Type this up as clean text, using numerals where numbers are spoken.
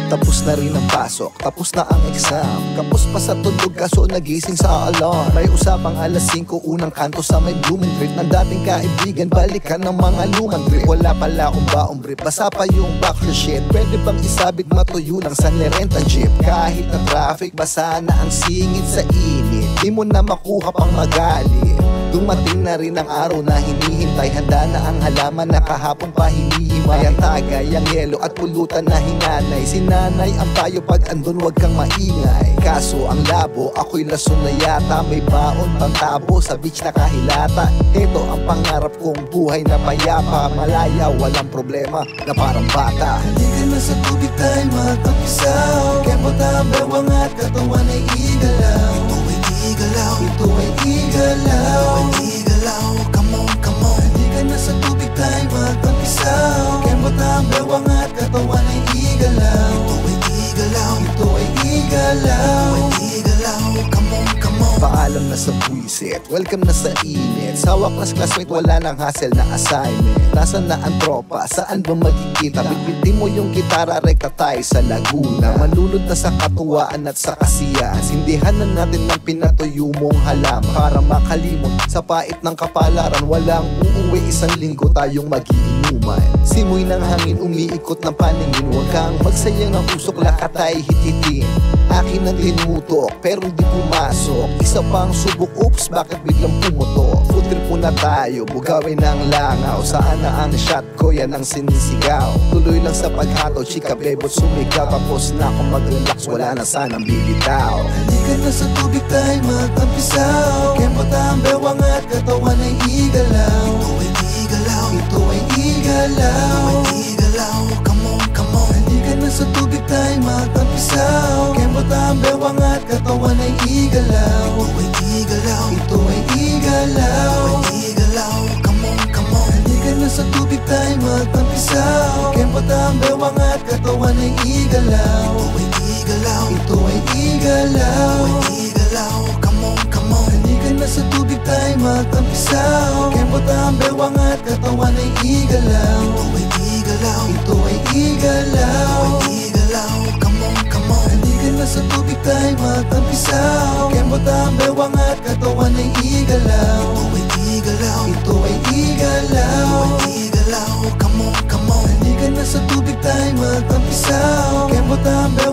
Tapos na rin ang pasok, tapos na ang exam. Kapos pa sa tulog kaso nagising sa alarm. May usapang alas 5, unang kanto sa may blooming trip ng dating kaibigan, balikan ng mga lumang trip. Wala pala akong baong brief, basa pa yung backer shit. Pwede bang isabit matuyo lang sa nirenta jeep? Kahit na traffic, basa na ang singit sa init, di mo na makuha pang magalit. Dumating na rin ang araw na hinihintay, handa na ang halaman na kahapon pa hinihimay. Ang tagay, ang yelo at pulutan na hinanay. Sinanay ang payo pag andun wag kang maingay. Kaso ang labo, ako'y lason na yata. May baon pang tabo sa beach na kahilata. Ito ang pangarap kong buhay na payapa, malaya, walang problema na parang bata. Halika na sa tubig tayo magkapisaw, kembot ang bewang at katawan ay igalaw. Ito ay igalaw, come on, come on. Halika na sa tubig tayo magkapisaw, kembot ang bewang at katawan ay igalaw. Ito ay igalaw, come on, come on. Paalam na sa buwisit, welcome na sa init. Sa waklas classmate, wala nang hassle na assignment. Nasaan na ang tropa, saan ba magkikita? Bitbitin mo yung gitara, rekta tayo sa Laguna. Malulod na sa katuwaan at sa kasiyahan. Sindihan na natin ng pinatuyo mong halaman, para makalimot sa pait ng kapalaran. Walang uuwi, isang linggo tayong magiinuman. Simoy ng hangin, umiikot ng paningin. Huwag kang magsayang ng usok, lakat ay hititin. Akin ang tinutok, pero di pumasok. Isa pang subok, oops, bakit biglang pumutok? Food trip muna tayo, bugawin ng langaw. Saan na ang shot ko, yan ang sinisigaw. Tuloy lang sa paghataw, chika bebot sumigaw. Tapos na akong mag-relax, wala na sanang bibitaw. Halika na sa tubig tayo magkampisaw, kembot ang bewang at katawan ay igalaw. Ito ay igalaw, come on, come on. Halika na sa tubig tayo magkampisaw, kembot ang bewang at katawan ay igalaw. Ito ay igalaw, come on, come on. Halika na sa tubig tayo magkampisaw, kembot ang bewang at katawan ay igalaw. Ito ay igalaw, come on, come on. Halika na sa tubig tayo magkampisaw, kembot ang bewang at katawan ay igalaw. Ito ay igalaw, come on, come on. Halika na sa tubig tayo magkampisaw, kembot ang bewang at katawan ay igalaw. Ito ay igalaw, come on, come on. Halika na sa tubig tayo magkampisaw, kembot ang bewang